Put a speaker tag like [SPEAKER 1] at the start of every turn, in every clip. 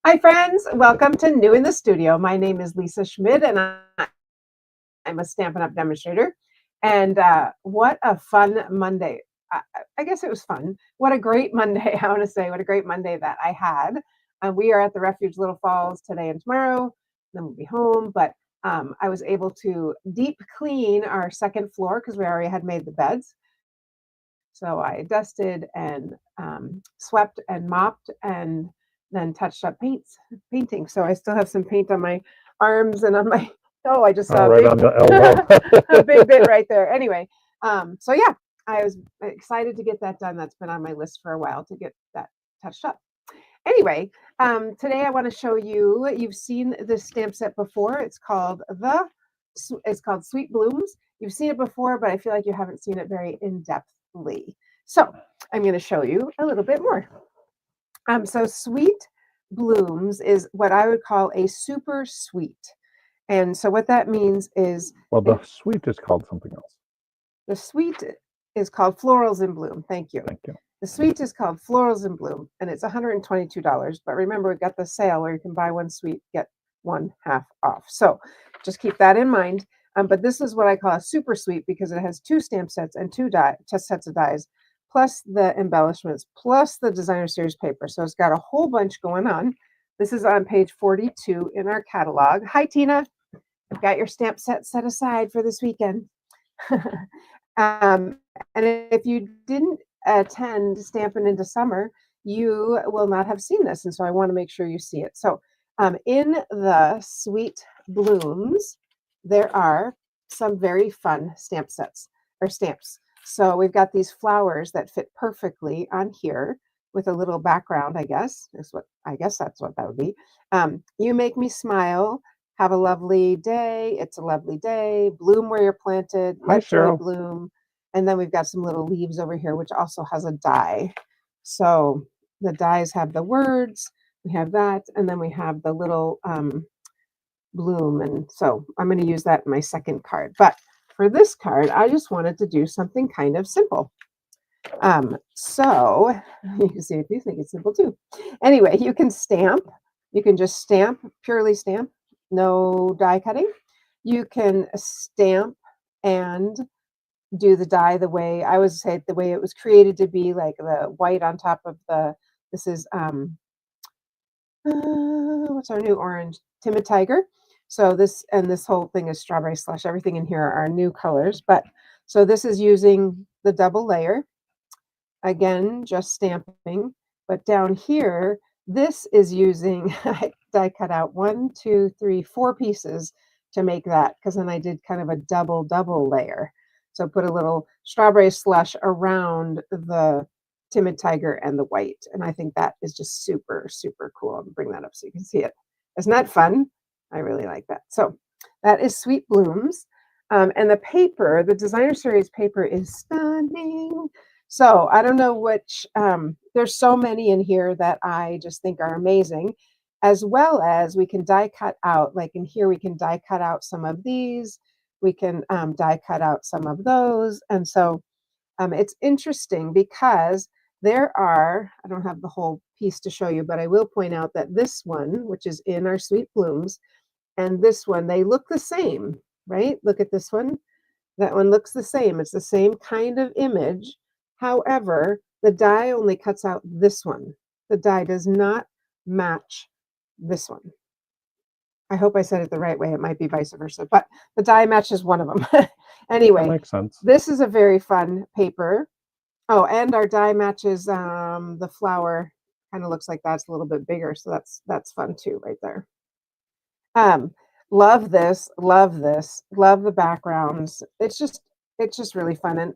[SPEAKER 1] Hi, friends. Welcome to New in the Studio. My name is Lisa Schmidt, and I'm a Stampin' Up! Demonstrator. And what a fun Monday. I, I guess it was fun. What a great Monday. I want to say, what a great Monday that I had. We are at the Refuge Little Falls today and tomorrow. Then we'll be home. But I was able to deep clean our second floor because we already had made the beds. So I dusted and swept and mopped and then touched up painting. So I still have some paint on my arms and on my I just saw
[SPEAKER 2] right on the elbow.
[SPEAKER 1] a big bit right there. Anyway, so yeah, I was excited to get that done. That's been on my list for a while to get that touched up. Anyway, today I want to show you. You've seen this stamp set before. It's called Sweet Blooms. You've seen it before, but I feel like you haven't seen it very in depthly. So I'm going to show you a little bit more. So Sweet Blooms is what I would call a super sweet. And so what that means is
[SPEAKER 2] Well, the sweet is called something else.
[SPEAKER 1] the sweet is called Florals in Bloom. Thank you.
[SPEAKER 2] Thank you.
[SPEAKER 1] The sweet is called Florals in Bloom, and it's $122. But remember, we've got the sale where you can buy one sweet, get one half off. So just keep that in mind. But this is what I call a super sweet because it has two stamp sets and two sets of dies, plus the embellishments, plus the designer series paper. So it's got a whole bunch going on. This is on page 42 in our catalog. Hi, Tina. I've got your stamp set aside for this weekend. And if you didn't attend Stampin' Into Summer, you will not have seen this. And so I want to make sure you see it. So in the Sweet Blooms, there are some very fun stamp sets or stamps. So we've got these flowers that fit perfectly on here with a little background, I guess. That's what that would be. You Make Me Smile. Have a lovely day. It's a lovely day. Bloom where you're planted.
[SPEAKER 2] Hi,
[SPEAKER 1] Let joy
[SPEAKER 2] Cheryl.
[SPEAKER 1] bloom. And then we've got some little leaves over here, which also has a die. So the dies have the words. We have that. And then we have the little bloom. And so I'm going to use that in my second card. But for this card, I just wanted to do something kind of simple. So you can see if you think it's simple too. Anyway, you can stamp. You can just stamp, purely stamp. No die cutting. You can stamp and do the die the way I would say the way it was created to be, like the white on top of this is what's our new orange? Timid Tiger. So this whole thing is Strawberry Slush. Everything in here are new colors, but so this is using the double layer. Again, just stamping, but down here, this is using I cut out 1, 2, 3, 4 pieces to make that because then I did kind of a double layer. So put a little Strawberry Slush around the Timid Tiger and the white, and I think that is just super, super cool. I'll bring that up so you can see it. Isn't that fun? I really like that. So that is Sweet Blooms. And the paper, the designer series paper is stunning. So I don't know which, there's so many in here that I just think are amazing, as well as we can die cut out, like in here, we can die cut out some of these, we can die cut out some of those. And so it's interesting because there are, I don't have the whole piece to show you, but I will point out that this one, which is in our Sweet Blooms, and this one, they look the same, right? Look at this one. That one looks the same. It's the same kind of image. However, the die only cuts out this one. The die does not match this one. I hope I said it the right way. It might be vice versa, but the die matches one of them. Anyway,
[SPEAKER 2] that makes sense.
[SPEAKER 1] This is a very fun paper. Oh, and our die matches the flower. Kind of looks like that's a little bit bigger, so that's fun too, right there. Love this, love the backgrounds. It's just really fun. And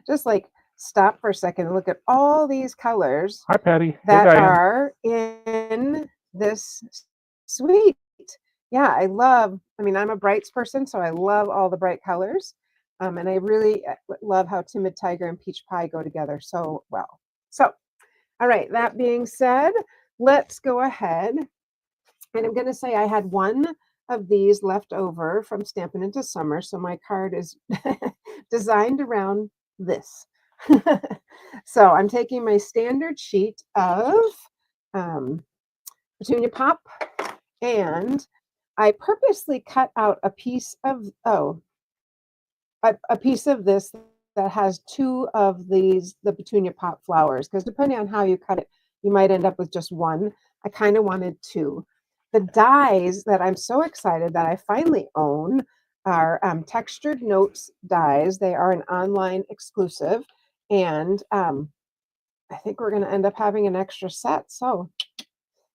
[SPEAKER 1] just like stop for a second and look at all these colors
[SPEAKER 2] Hi, Patty.
[SPEAKER 1] that
[SPEAKER 2] Hey, Diane.
[SPEAKER 1] are in this suite. Yeah, I mean, I'm a brights person, so I love all the bright colors. And I really love how Timid Tiger and Peach Pie go together so well. So, all right, that being said, let's go ahead. And I'm going to say I had one of these left over from Stampin' Into Summer. So my card is designed around this. So I'm taking my standard sheet of Petunia Pop, and I purposely cut out a piece of, a piece of this that has two of the Petunia Pop flowers, because depending on how you cut it, you might end up with just one. I kind of wanted two. The dies that I'm so excited that I finally own are Textured Notes dies. They are an online exclusive, and I think we're going to end up having an extra set. So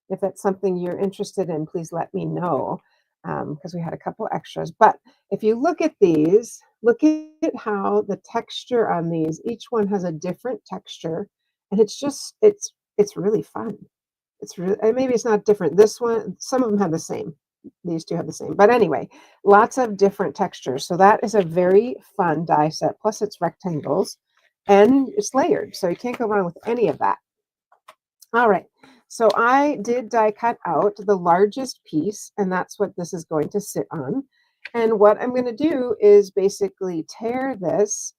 [SPEAKER 1] if that's something you're interested in, please let me know, because we had a couple extras. But if you look at these, look at how the texture on these, each one has a different texture, and it's really fun. It's really, and maybe it's not different. This one, some of them have the same. These two have the same. But anyway, lots of different textures. So that is a very fun die set. Plus it's rectangles and it's layered. So you can't go wrong with any of that. All right. So I did die cut out the largest piece, and that's what this is going to sit on. And what I'm going to do is basically tear this.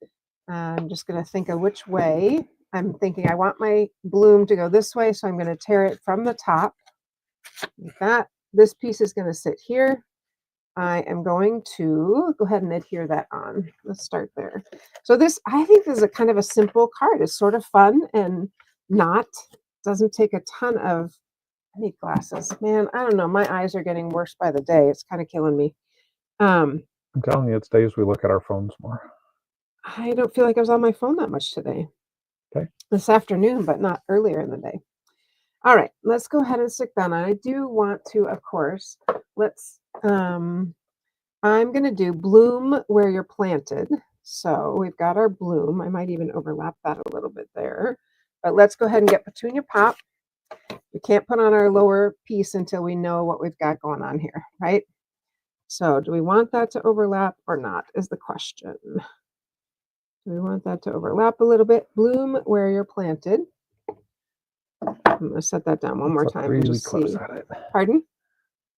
[SPEAKER 1] I'm just going to think of which way. I'm thinking I want my bloom to go this way, so I'm going to tear it from the top like that. This piece is going to sit here. I am going to go ahead and adhere that on. Let's start there. So this, I think this is a kind of a simple card. It's sort of fun and not, doesn't take a ton of, I need glasses. Man, I don't know. My eyes are getting worse by the day. It's kind of killing me.
[SPEAKER 2] I'm telling you, it's days we look at our phones more.
[SPEAKER 1] I don't feel like I was on my phone that much today.
[SPEAKER 2] Okay.
[SPEAKER 1] This afternoon, but not earlier in the day. All right, let's go ahead and stick that on. I do want to, of course, I'm going to do bloom where you're planted. So we've got our bloom. I might even overlap that a little bit there. But let's go ahead and get Petunia Pop. We can't put on our lower piece until we know what we've got going on here, right? So do we want that to overlap or not is the question. Do we want that to overlap a little bit? Bloom where you're planted. I'm going to set that down one more time.
[SPEAKER 2] Really
[SPEAKER 1] and just
[SPEAKER 2] close
[SPEAKER 1] see.
[SPEAKER 2] at it.
[SPEAKER 1] Pardon?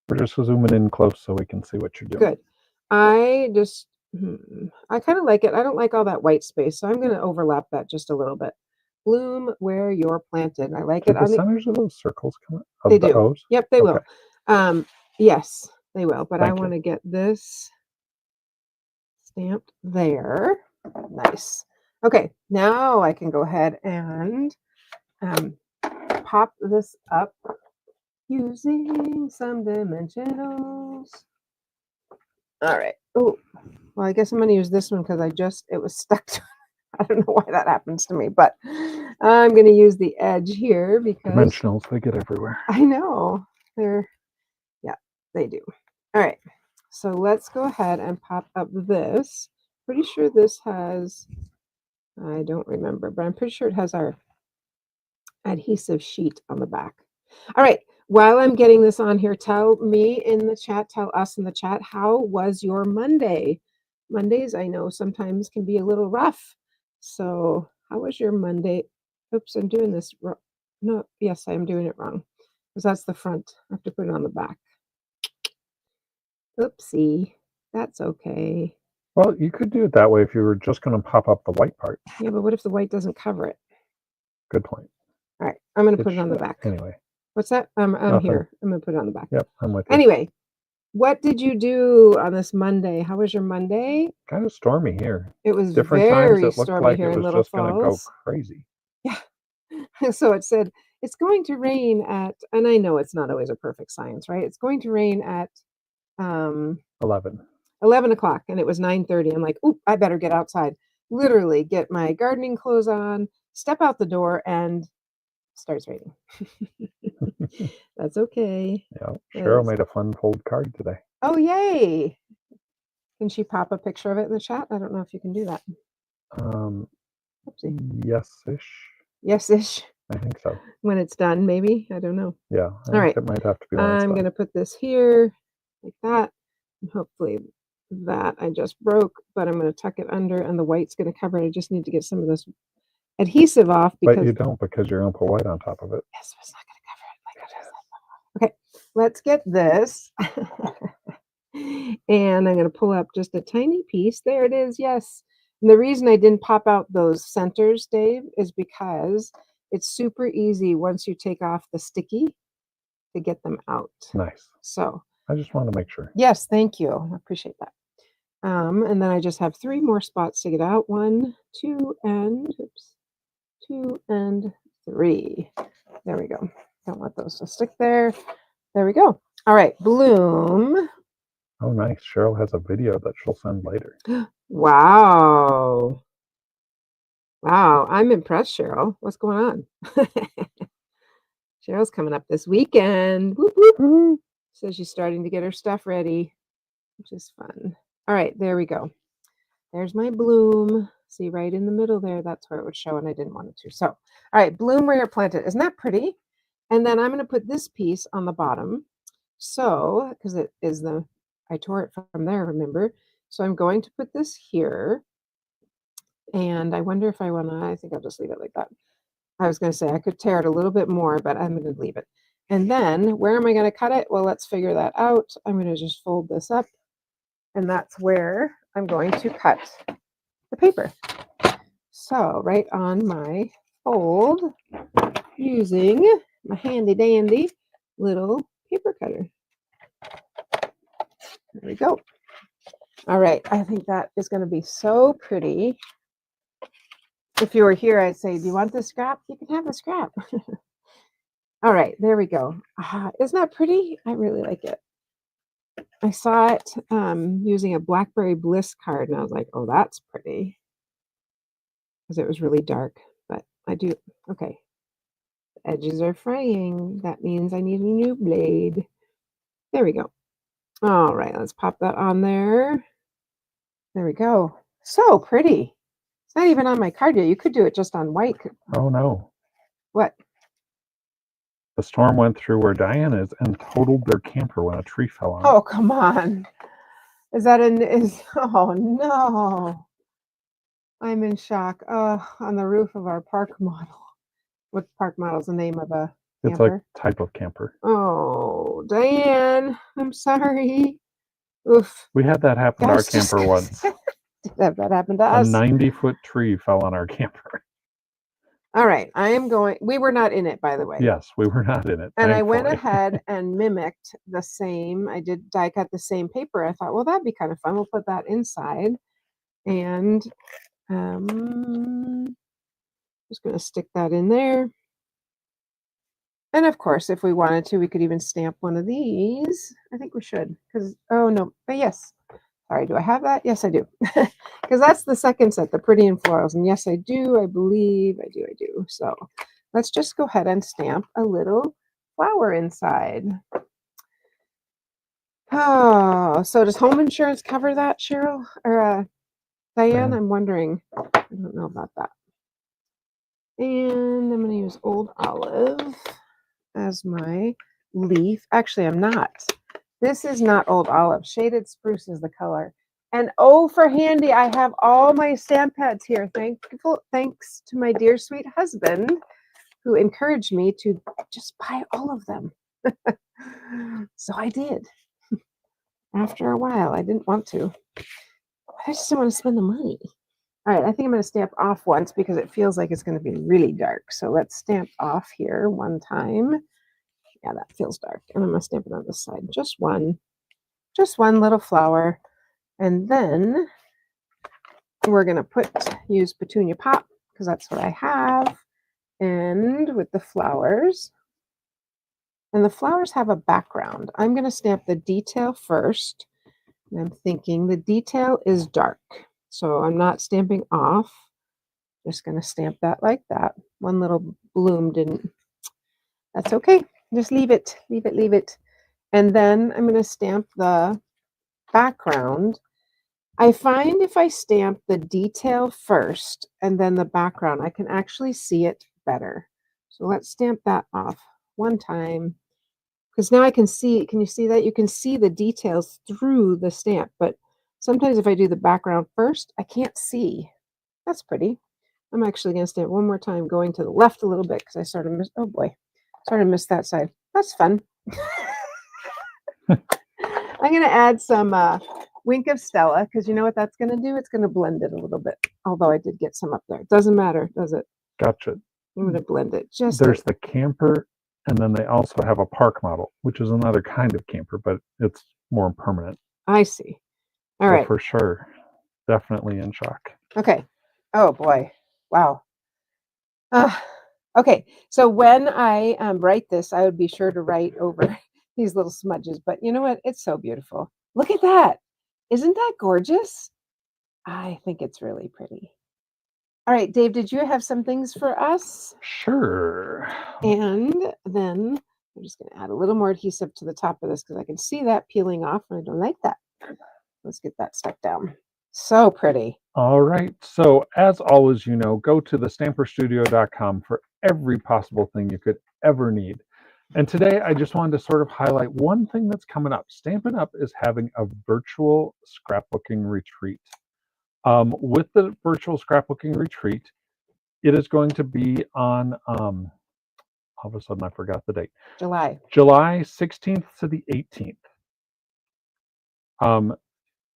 [SPEAKER 2] We're just zooming in close so we can see what you're doing.
[SPEAKER 1] Good. I kind of like it. I don't like all that white space, so I'm going to overlap that just a little bit. Bloom where you're planted. I like
[SPEAKER 2] Do
[SPEAKER 1] it
[SPEAKER 2] the
[SPEAKER 1] on the
[SPEAKER 2] centers of those circles come out?
[SPEAKER 1] They do.
[SPEAKER 2] O's?
[SPEAKER 1] Yep, they
[SPEAKER 2] Okay.
[SPEAKER 1] will. Yes, they will. But I
[SPEAKER 2] Thank you.
[SPEAKER 1] want to get this stamped there. Nice. Okay, now I can go ahead and pop this up using some dimensionals. All right. Oh, well, I guess I'm going to use this one because it was stuck to I don't know why that happens to me, but I'm going to use the edge here because
[SPEAKER 2] Dimensionals, they get everywhere.
[SPEAKER 1] I know they do. All right, so let's go ahead and pop up this. Pretty sure this has, I don't remember, but I'm pretty sure it has our adhesive sheet on the back. All right, while I'm getting this on here, tell me in the chat, tell us in the chat, how was your Monday? Mondays, I know sometimes can be a little rough. So how was your Monday? Oops, I'm doing this wrong. No, yes, I'm doing it wrong because that's the front. I have to put it on the back. Oopsie, that's okay.
[SPEAKER 2] Well, you could do it that way if you were just going to pop up the white part.
[SPEAKER 1] Yeah, but what if the white doesn't cover it?
[SPEAKER 2] Good point.
[SPEAKER 1] All right, I'm going to put it on the back.
[SPEAKER 2] Anyway.
[SPEAKER 1] What's that? I'm
[SPEAKER 2] Nothing.
[SPEAKER 1] here. I'm going to put it on the back.
[SPEAKER 2] Yep, I'm with you.
[SPEAKER 1] Anyway, what did you do on this Monday? How was your Monday?
[SPEAKER 2] Kind of stormy here.
[SPEAKER 1] It was
[SPEAKER 2] Different
[SPEAKER 1] very
[SPEAKER 2] times it looked
[SPEAKER 1] stormy
[SPEAKER 2] like
[SPEAKER 1] here
[SPEAKER 2] it
[SPEAKER 1] in
[SPEAKER 2] was
[SPEAKER 1] Little
[SPEAKER 2] just going to go
[SPEAKER 1] Falls.
[SPEAKER 2] crazy.
[SPEAKER 1] Yeah. So it said it's going to rain at, and I know it's not always a perfect science, right? It's going to rain at
[SPEAKER 2] 11
[SPEAKER 1] o'clock, and it was 9:30. I'm like, oop, I better get outside. Literally get my gardening clothes on, step out the door, and starts raining. That's okay.
[SPEAKER 2] Yeah, Cheryl made a fun fold card today.
[SPEAKER 1] Oh, yay. Can she pop a picture of it in the chat? I don't know if you can do that.
[SPEAKER 2] Yes-ish.
[SPEAKER 1] Yes-ish.
[SPEAKER 2] I think so.
[SPEAKER 1] When it's done, maybe. I don't know.
[SPEAKER 2] Yeah.
[SPEAKER 1] All right.
[SPEAKER 2] It might have to be when
[SPEAKER 1] I'm going to put this here like that. And hopefully that I just broke, but I'm going to tuck it under and the white's going to cover it. I just need to get some of this adhesive off because...
[SPEAKER 2] But you don't, because you're going to put white on top of it.
[SPEAKER 1] Yes, it's not going to cover it. Okay, let's get this. And I'm going to pull up just a tiny piece. There it is. Yes. And the reason I didn't pop out those centers, Dave, is because it's super easy once you take off the sticky to get them out.
[SPEAKER 2] Nice.
[SPEAKER 1] So
[SPEAKER 2] I just want to make sure.
[SPEAKER 1] yes, thank you. I appreciate that. And then I just have 3 more spots to get out. 1, 2, and oops, 2 and 3. There we go. Don't want those to stick there. There we go. All right, bloom.
[SPEAKER 2] Oh, nice. Cheryl has a video that she'll send later.
[SPEAKER 1] Wow. Wow, I'm impressed, Cheryl. What's going on? Cheryl's coming up this weekend. Whoop, whoop. So she's starting to get her stuff ready, which is fun. All right, there we go. There's my bloom. See, right in the middle there, that's where it would show, and I didn't want it to. So, all right, bloom where you're planted. Isn't that pretty? And then I'm going to put this piece on the bottom. So, because it is I tore it from there, remember? So I'm going to put this here. And I wonder if I want to, I think I'll just leave it like that. I was going to say I could tear it a little bit more, but I'm going to leave it. And then where am I going to cut it? Well, let's figure that out. I'm going to just fold this up, and that's where I'm going to cut the paper. So right on my fold, using my handy dandy little paper cutter. There we go. All right, I think that is going to be so pretty. If you were here, I'd say, do you want the scrap? You can have the scrap. All right, there we go. Isn't that pretty? I really like it. I saw it using a Blackberry Bliss card, and I was like, oh, that's pretty. Because it was really dark, but I do. Okay. The edges are fraying. That means I need a new blade. There we go. All right, let's pop that on there. There we go. So pretty. It's not even on my card yet. You could do it just on white.
[SPEAKER 2] Oh, no.
[SPEAKER 1] What?
[SPEAKER 2] The storm went through where Diane is and totaled their camper when a tree fell on it.
[SPEAKER 1] Oh, come on. Is that oh no. I'm in shock. On the roof of our park model. What park model is the name of a
[SPEAKER 2] It's
[SPEAKER 1] camper?
[SPEAKER 2] a type of camper.
[SPEAKER 1] Oh, Diane, I'm sorry. Oof.
[SPEAKER 2] We had that happen to our camper once.
[SPEAKER 1] Did that happen to
[SPEAKER 2] A
[SPEAKER 1] us?
[SPEAKER 2] 90-foot tree fell on our camper.
[SPEAKER 1] All right, we were not in it, by the way.
[SPEAKER 2] Yes, we were not in it.
[SPEAKER 1] And I went
[SPEAKER 2] thankfully.
[SPEAKER 1] ahead and mimicked the same. I did die cut the same paper. I thought, well, that'd be kind of fun. We'll put that inside. And just going to stick that in there. And of course, if we wanted to, we could even stamp one of these. I think we should, because, oh no, but yes. Sorry, do I have that? Yes, I do. Because that's the second set, the pretty and florals. And yes, I do. I believe I do. So let's just go ahead and stamp a little flower inside. Oh, so does home insurance cover that, Cheryl? Or Diane? I'm wondering. I don't know about that. And I'm going to use Old Olive as my leaf. Actually, I'm not. This is not Old Olive. Shaded Spruce is the color. And oh, for handy, I have all my stamp pads here. Thanks to my dear sweet husband who encouraged me to just buy all of them. So I did. After a while, I didn't want to. I just didn't want to spend the money. All right, I think I'm going to stamp off once because it feels like it's going to be really dark. So let's stamp off here one time. Yeah, that feels dark. And I'm going to stamp it on this side. Just one little flower. And then we're going to use Petunia Pop because that's what I have. And with the flowers. And the flowers have a background. I'm going to stamp the detail first. And I'm thinking the detail is dark. So I'm not stamping off. Just going to stamp that like that. One little bloom didn't. That's okay. Just leave it. Leave it. And then I'm going to stamp the background. I find if I stamp the detail first and then the background, I can actually see it better. So let's stamp that off one time. Because now I can see, can you see that? You can see the details through the stamp, but sometimes if I do the background first, I can't see. That's pretty. I'm actually going to stamp one more time, going to the left a little bit because I sort of missed, oh boy, sort of missed that side. That's fun. I'm going to add some Wink of Stella because you know what that's going to do? It's going to blend it a little bit, although I did get some up there. It doesn't matter, does it?
[SPEAKER 2] Gotcha.
[SPEAKER 1] I'm going to blend it.
[SPEAKER 2] There's the camper And then they also have a park model, which is another kind of camper, but it's more permanent.
[SPEAKER 1] I see. All
[SPEAKER 2] So
[SPEAKER 1] right.
[SPEAKER 2] for sure, definitely in shock.
[SPEAKER 1] Okay. Oh boy. Wow. Okay. So when I write this, I would be sure to write over these little smudges. But you know what? It's so beautiful. Look at that. Isn't that gorgeous? I think it's really pretty. All right, Dave, did you have some things for us?
[SPEAKER 2] Sure.
[SPEAKER 1] And then I'm just going to add a little more adhesive to the top of this because I can see that peeling off and I don't like that. Let's get that stuck down. So pretty.
[SPEAKER 2] All right. So as always, go to thestamperstudio.com for every possible thing you could ever need. And today I just wanted to sort of highlight one thing that's coming up. Stampin' Up! Is having a virtual scrapbooking retreat. With the virtual scrapbooking retreat, it is going to be on, all of a sudden I forgot the date,
[SPEAKER 1] July.
[SPEAKER 2] July 16th to the 18th,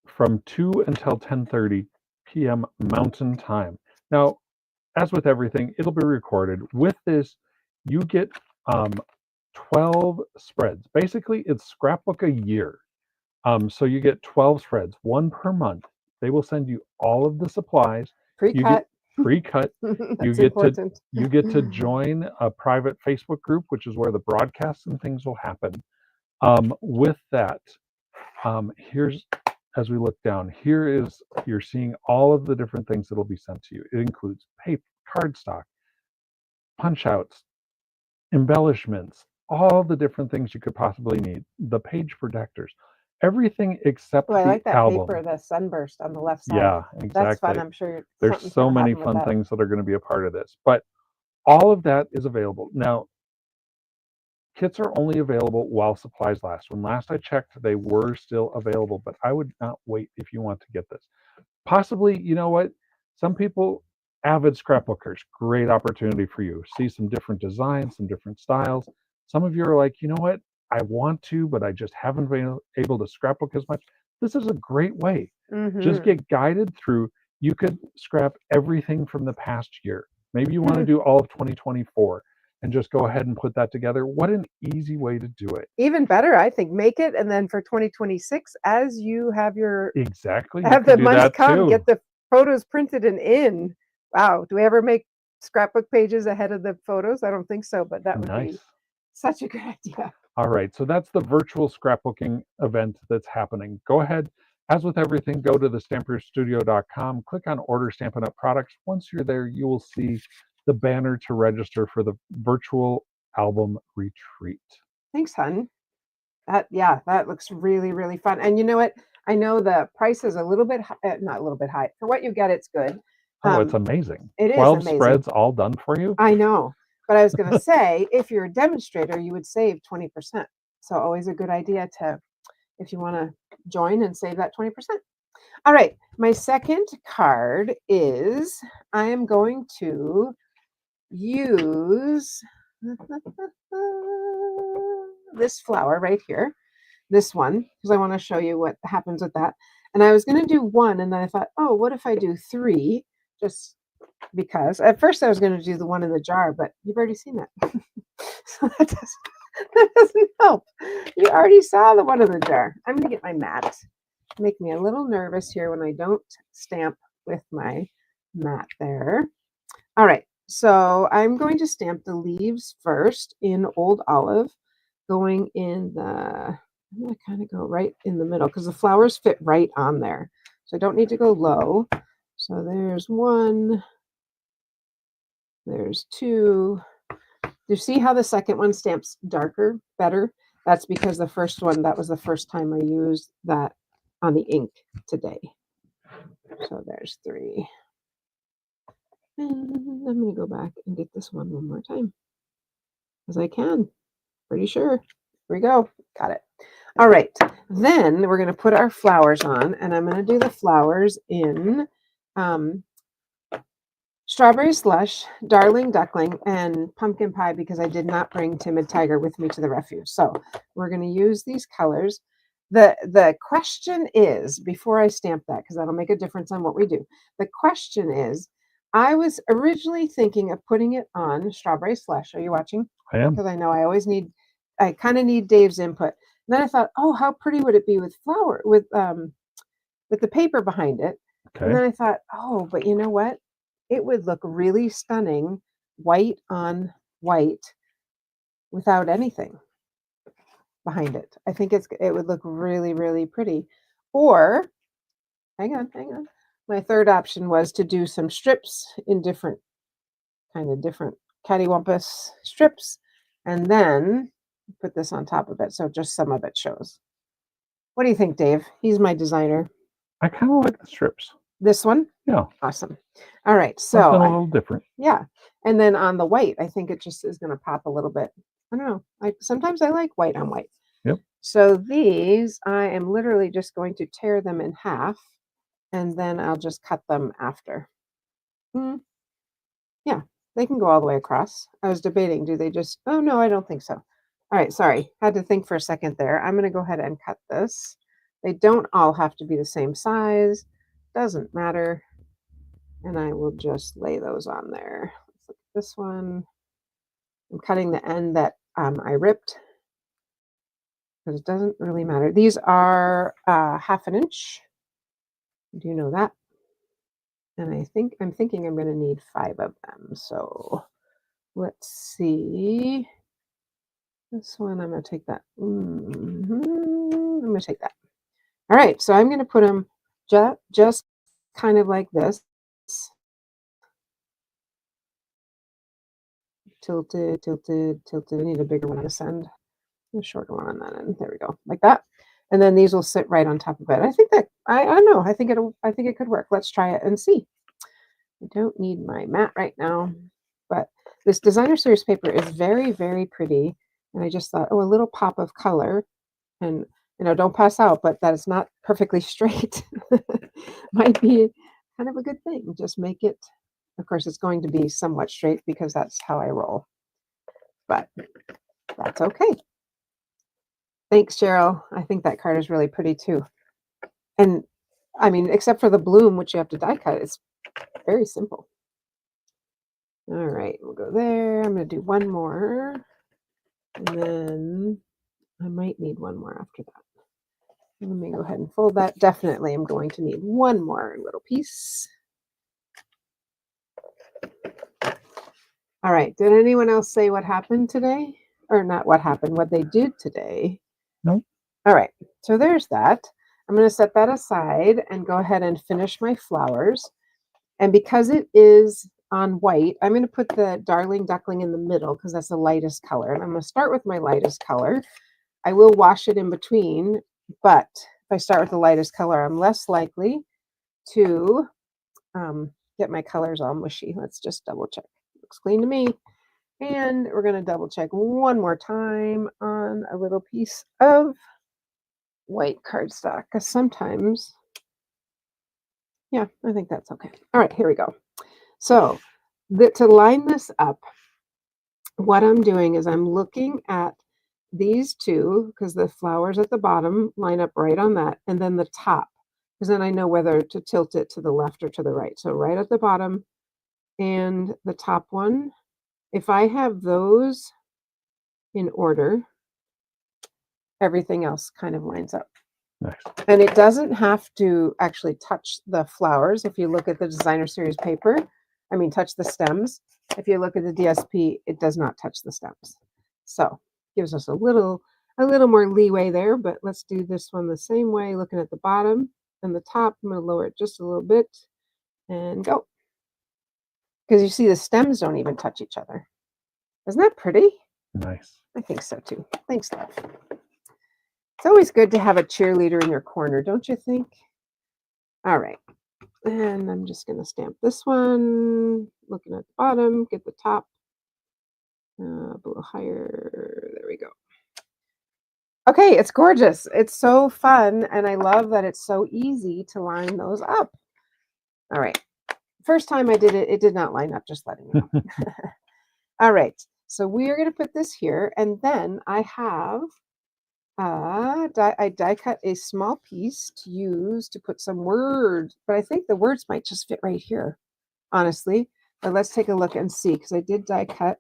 [SPEAKER 2] from 2 until 10:30 p.m. Mountain Time. Now, as with everything, it'll be recorded. With this, you get 12 spreads. Basically, it's scrapbook a year. So you get 12 spreads, one per month. They will send you all of the supplies. You
[SPEAKER 1] Pre-cut.
[SPEAKER 2] get pre-cut.
[SPEAKER 1] That's
[SPEAKER 2] get
[SPEAKER 1] important.
[SPEAKER 2] You get to join a private Facebook group, which is where the broadcasts and things will happen. With that, here's, as we look down, you're seeing all of the different things that'll be sent to you. It includes paper, cardstock, punch outs, embellishments, all the different things you could possibly need, the page protectors, everything except
[SPEAKER 1] Oh, I
[SPEAKER 2] the
[SPEAKER 1] like that
[SPEAKER 2] album.
[SPEAKER 1] paper, the sunburst on the left side.
[SPEAKER 2] Yeah,
[SPEAKER 1] That's fun.
[SPEAKER 2] exactly.
[SPEAKER 1] I'm sure
[SPEAKER 2] There's
[SPEAKER 1] something's
[SPEAKER 2] so
[SPEAKER 1] gonna
[SPEAKER 2] many
[SPEAKER 1] happen with
[SPEAKER 2] fun
[SPEAKER 1] that.
[SPEAKER 2] things that are going to be a part of this, but all of that is available. Now, kits are only available while supplies last. When last I checked, they were still available, but I would not wait if you want to get this. Possibly, you know what? Some people, avid scrapbookers, great opportunity for you. See some different designs, some different styles. Some of you are like, you know what? I want to, but I just haven't been able to scrapbook as much. This is a great way. Just get guided through. You could scrap everything from the past year. Maybe you want to do all of 2024 and just go ahead and put that together. What an easy way to do it.
[SPEAKER 1] Even better, I think. Make it, and then for 2026, as you have your
[SPEAKER 2] Exactly.
[SPEAKER 1] have
[SPEAKER 2] You
[SPEAKER 1] the
[SPEAKER 2] could do
[SPEAKER 1] months
[SPEAKER 2] that
[SPEAKER 1] come,
[SPEAKER 2] too.
[SPEAKER 1] get the photos printed and in. Wow, do we ever make scrapbook pages ahead of the photos? I don't think so, but that would be
[SPEAKER 2] Nice.
[SPEAKER 1] such a good idea.
[SPEAKER 2] All right, so that's the virtual scrapbooking event that's happening. Go ahead, as with everything, go to thestamperstudio.com, click on Order Stampin' Up! Products. Once you're there, you will see the banner to register for the virtual album retreat.
[SPEAKER 1] Thanks, hon. That looks really, really fun. And you know what? I know the price is a little bit not a little bit high. For what you get, it's good.
[SPEAKER 2] Oh, it's amazing.
[SPEAKER 1] It is
[SPEAKER 2] 12
[SPEAKER 1] amazing.
[SPEAKER 2] spreads all done for you?
[SPEAKER 1] I know. But I was going to say, if you're a demonstrator, you would save 20%. So always a good idea to, if you want to join and save that 20%. All right. My second card is I am going to use this flower right here, this one, because I want to show you what happens with that. And I was going to do one, and then I thought, oh, what if I do three? Just because at first I was going to do the one in the jar, but you've already seen that. So that doesn't help. You already saw the one in the jar. I'm going to get my mat. Make me a little nervous here when I don't stamp with my mat there. All right. So I'm going to stamp the leaves first in Old Olive, going in the, I'm going to kind of go right in the middle because the flowers fit right on there. So I don't need to go low. So there's one. There's two. You see how the second one stamps darker, better? That's because the first one, that was the first time I used that on the ink today. So there's three. And I'm going to go back and get this one more time. Because I can. Pretty sure. Here we go. Got it. All right. Then we're going to put our flowers on. And I'm going to do the flowers in Strawberry Slush, Darling Duckling, and Pumpkin Pie because I did not bring Timid Tiger with me to the refuge. So we're going to use these colors. The question is, before I stamp that, because that'll make a difference on what we do, the question is, I was originally thinking of putting it on Strawberry Slush. Are you watching?
[SPEAKER 2] I am.
[SPEAKER 1] Because I know I kind of need Dave's input. And then I thought, oh, how pretty would it be with the paper behind it? And
[SPEAKER 2] Okay.
[SPEAKER 1] then I thought, oh, but you know what? It would look really stunning, white on white, without anything behind it. I think it would look really, really pretty. Or, hang on. My third option was to do some strips in different cattywampus strips, and then put this on top of it so just some of it shows. What do you think, Dave? He's my designer.
[SPEAKER 2] I kind of like the strips.
[SPEAKER 1] This one?
[SPEAKER 2] Yeah.
[SPEAKER 1] Awesome. All right.
[SPEAKER 2] Something
[SPEAKER 1] So
[SPEAKER 2] a little different.
[SPEAKER 1] yeah. And then on the white, I think it just is going to pop a little bit. I don't know. Sometimes I like white on white.
[SPEAKER 2] Yep.
[SPEAKER 1] So these, I am literally just going to tear them in half, and then I'll just cut them after. Yeah, they can go all the way across. I was debating, do they just, oh no, I don't think so. All right, sorry, had to think for a second there. I'm gonna go ahead and cut this. They don't all have to be the same size, doesn't matter. And I will just lay those on there. Let's look at this one. I'm cutting the end that I ripped, because it doesn't really matter. These are 1/2 inch. Do you know that? And I'm thinking I'm gonna need 5 of them. So let's see. This one, I'm going to take that. I'm going to take that. All right, so I'm going to put them just kind of like this. Tilted. I need a bigger one on this end. A shorter one on that end. There we go, like that. And then these will sit right on top of it. I think that I don't know. I think it could work. Let's try it and see. I don't need my mat right now, but this designer series paper is very, very pretty. And I just thought, oh, a little pop of color, and don't pass out, but that is not perfectly straight might be kind of a good thing. Just make it, of course, it's going to be somewhat straight because that's how I roll, but that's okay. Thanks, Cheryl. I think that card is really pretty too. And I mean, except for the bloom, which you have to die cut, it's very simple. All right, we'll go there. I'm going to do one more, and then I might need one more after that. Let me go ahead and fold that. Definitely I'm going to need one more little piece. All right. Did anyone else say what happened today? Or not what happened, what they did today?
[SPEAKER 2] No.
[SPEAKER 1] All right. So there's that. I'm going to set that aside and go ahead and finish my flowers. And because it is on white, I'm going to put the Darling Duckling in the middle because that's the lightest color. And I'm going to start with my lightest color. I will wash it in between, but if I start with the lightest color, I'm less likely to get my colors all mushy. Let's just double check. Looks clean to me. And we're going to double check one more time on a little piece of white cardstock, because sometimes, yeah, I think that's okay. All right, here we go. So to line this up, what I'm doing is I'm looking at these two, because the flowers at the bottom line up right on that, and then the top, because then I know whether to tilt it to the left or to the right. So right at the bottom and the top one, if I have those in order, everything else kind of lines up.
[SPEAKER 2] Nice.
[SPEAKER 1] And it doesn't have to actually touch the flowers. If you look at the designer series paper, touch the stems. If you look at the DSP, it does not touch the stems. So gives us a little more leeway there, but let's do this one the same way, looking at the bottom and the top. I'm going to lower it just a little bit and go. Because you see the stems don't even touch each other. Isn't that pretty?
[SPEAKER 2] Nice.
[SPEAKER 1] I think so too. Thanks, Love. It's always good to have a cheerleader in your corner, don't you think? All right. And I'm just going to stamp this one, looking at the bottom, get the top a little higher. There we go. Okay, it's gorgeous. It's so fun, and I love that it's so easy to line those up. All right. First time I did it, it did not line up, just letting you know. All right. So we are going to put this here, and then I have I die cut a small piece to use to put some words, but I think the words might just fit right here. honestly. But let's take a look and see, because I did die cut.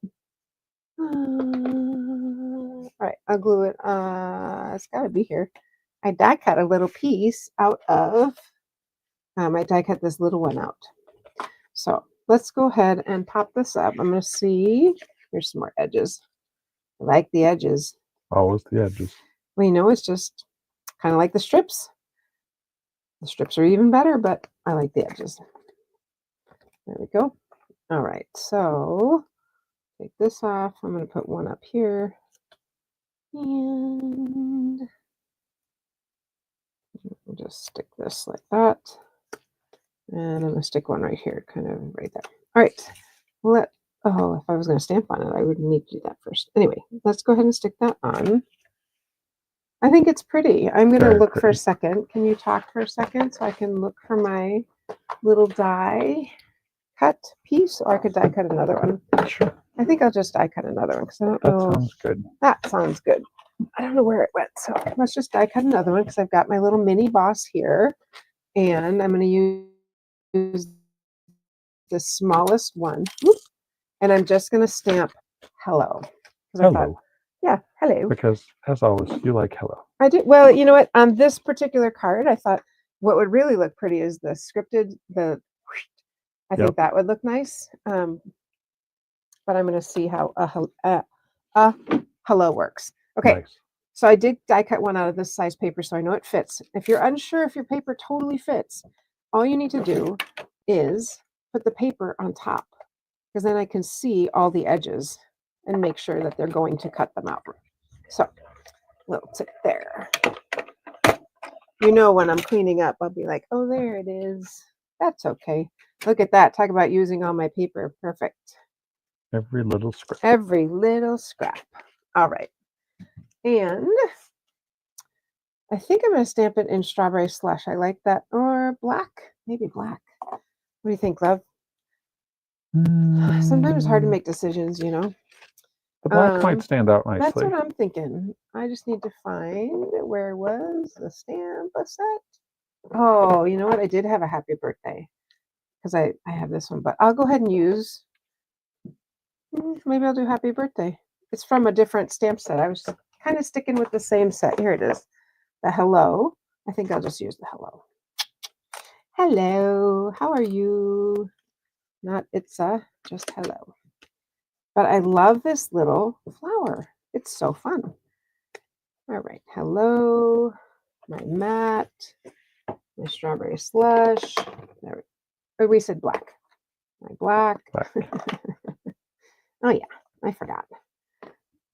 [SPEAKER 1] All right, I'll glue it. It's got to be here. I die cut a little piece out of. I die cut this little one out. So let's go ahead and pop this up. I'm going to see. Here's some more edges. I like the edges.
[SPEAKER 2] Always the edges.
[SPEAKER 1] Well, you know, it's just kind of like the strips. The strips are even better, but I like the edges. There we go. All right, so take this off. I'm going to put one up here. And I'll just stick this like that. And I'm going to stick one right here, kind of right there. All right. Oh, if I was going to stamp on it, I would need to do that first. Anyway, let's go ahead and stick that on. I think it's pretty. I'm going to look for a second. Can you talk for a second so I can look for my little die cut piece? Or I could die cut another one.
[SPEAKER 2] Sure.
[SPEAKER 1] I think I'll just die cut another one because I don't know.
[SPEAKER 2] That sounds good.
[SPEAKER 1] That sounds good. I don't know where it went. So let's just die cut another one because I've got my little mini boss here. And I'm going to use the smallest one. Whoop, and I'm just going to stamp hello.
[SPEAKER 2] Hello.
[SPEAKER 1] Thought, yeah, hello.
[SPEAKER 2] Because, as always, you like hello.
[SPEAKER 1] I do. Well, you know what? On this particular card, I thought what would really look pretty is the scripted, I think that would look nice. But I'm going to see how a hello works. Okay.
[SPEAKER 2] Nice.
[SPEAKER 1] So I did die cut one out of this size paper, so I know it fits. If you're unsure if your paper totally fits, all you need to do is put the paper on top, because then I can see all the edges and make sure that they're going to cut them out. So, little tip there. You know, when I'm cleaning up, I'll be like, oh, there it is. That's okay. Look at that. Talk about using all my paper. Perfect.
[SPEAKER 2] Every little scrap.
[SPEAKER 1] Every little scrap. All right. And I think I'm going to stamp it in Strawberry Slush. I like that. Or black. Maybe black. What do you think, love? Sometimes it's hard to make decisions, you know.
[SPEAKER 2] The black might stand out nicely.
[SPEAKER 1] That's what I'm thinking. I just need to find where was the stamp set. Oh, you know what? I did have a happy birthday because I have this one, but I'll go ahead and use. Maybe I'll do happy birthday. It's from a different stamp set. I was kind of sticking with the same set. Here it is. The hello. I think I'll just use the hello. Hello. How are you? Not it's just hello. But I love this little flower. It's so fun. All right. Hello. My mat. My Strawberry Slush. There we said black. My black. Oh, yeah. I forgot.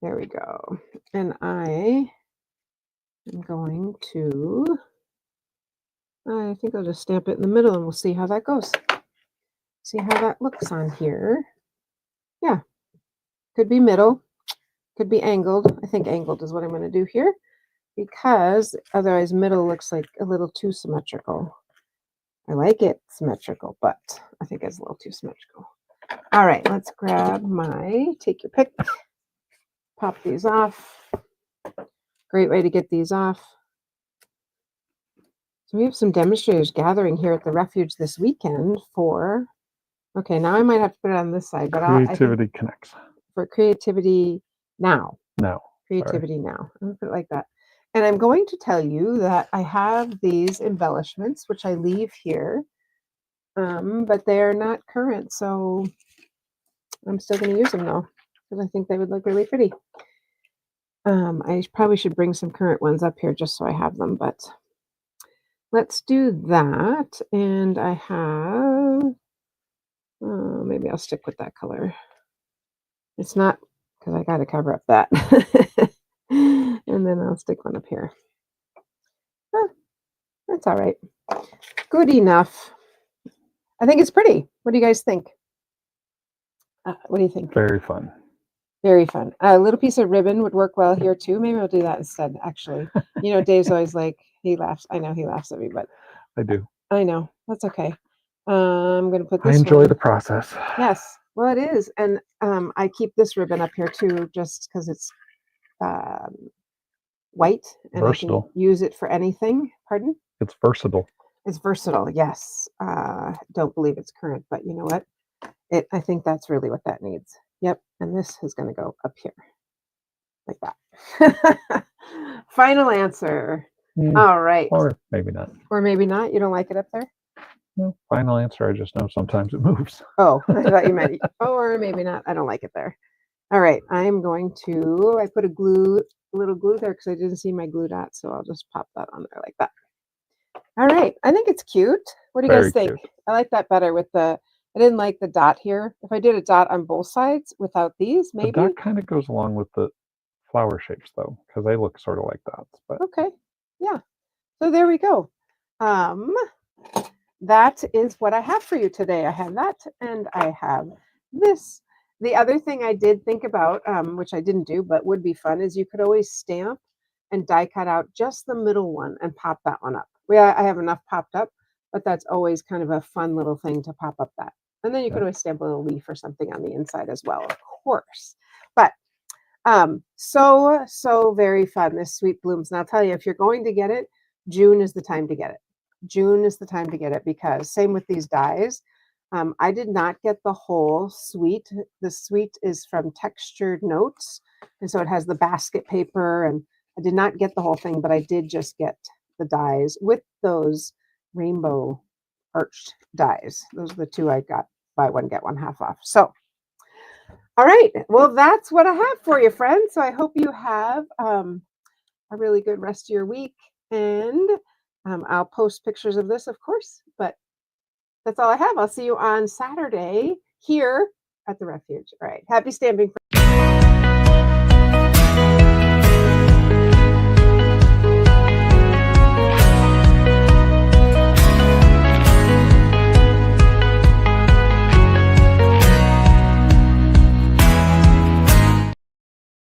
[SPEAKER 1] There we go. And I am going to, I think I'll just stamp it in the middle and we'll see how that goes. See how that looks on here. Yeah. Could be middle. Could be angled. I think angled is what I'm going to do here, because otherwise middle looks like a little too symmetrical. I like it symmetrical, but I think it's a little too symmetrical. All right, let's grab my, take your pick, pop these off. Great way to get these off. So we have some demonstrators gathering here at the refuge this weekend for, okay, now I might have to put it on this side, but
[SPEAKER 2] Creativity Connects.
[SPEAKER 1] For Creativity Now.
[SPEAKER 2] No.
[SPEAKER 1] Creativity Now. I'm going to put it like that. And I'm going to tell you that I have these embellishments, which I leave here, but they're not current. So I'm still going to use them though, because I think they would look really pretty. I probably should bring some current ones up here just so I have them, but let's do that. And I have, maybe I'll stick with that color. It's not, because I got to cover up that. And then I'll stick one up here. That's all right. Good enough. I think it's pretty. What do you guys think? What do you think?
[SPEAKER 2] Very fun.
[SPEAKER 1] Very fun. A little piece of ribbon would work well here too. Maybe I'll do that instead, actually. You know, Dave's always like, he laughs. I know he laughs at me, but
[SPEAKER 2] I do.
[SPEAKER 1] I know. That's okay. I'm going to put this
[SPEAKER 2] I enjoy
[SPEAKER 1] one.
[SPEAKER 2] the process.
[SPEAKER 1] Yes. Well, it is. And I keep this ribbon up here too, just because it's white and
[SPEAKER 2] versatile.
[SPEAKER 1] I can use it for anything. Pardon?
[SPEAKER 2] It's versatile.
[SPEAKER 1] It's versatile, yes. Don't believe it's current, but you know what? I think that's really what that needs. Yep, and this is gonna go up here like that. Final answer.
[SPEAKER 2] Mm,
[SPEAKER 1] All right.
[SPEAKER 2] or maybe not.
[SPEAKER 1] Or maybe not. You don't like it up there?
[SPEAKER 2] No, final answer. I just know sometimes it moves.
[SPEAKER 1] Oh, I thought you meant or maybe not. I don't like it there. All right, I'm going to I put a little glue there because I didn't see my glue dot, so I'll just pop that on there like that. All right, I think it's cute. What do you guys
[SPEAKER 2] Very
[SPEAKER 1] think?
[SPEAKER 2] cute.
[SPEAKER 1] I like that better with I didn't like the dot here. If I did a dot on both sides without these,
[SPEAKER 2] The
[SPEAKER 1] maybe.
[SPEAKER 2] dot kind of goes along with the flower shapes though, because they look sort of like dots. But
[SPEAKER 1] Okay. Yeah. So there we go. Um, that is what I have for you today. I have that and I have this. The other thing I did think about, which I didn't do, but would be fun, is you could always stamp and die cut out just the middle one and pop that one up. I have enough popped up, but that's always kind of a fun little thing to pop up that. And then you could
[SPEAKER 2] yeah.
[SPEAKER 1] always stamp a little leaf or something on the inside as well, of course. But so very fun, this Sweet Blooms. And I'll tell you, if you're going to get it, June is the time to get it. June is the time to get it because same with these dies. I did not get the whole suite. The suite is from Textured Notes, and so it has the basket paper. And I did not get the whole thing, but I did just get the dies with those rainbow arched dies. Those are the two I got. Buy one get one half off. So all right. Well, that's what I have for you, friends. So I hope you have a really good rest of your week. And I'll post pictures of this, of course. But that's all I have. I'll see you on Saturday here at the Refuge. All right. Happy stamping.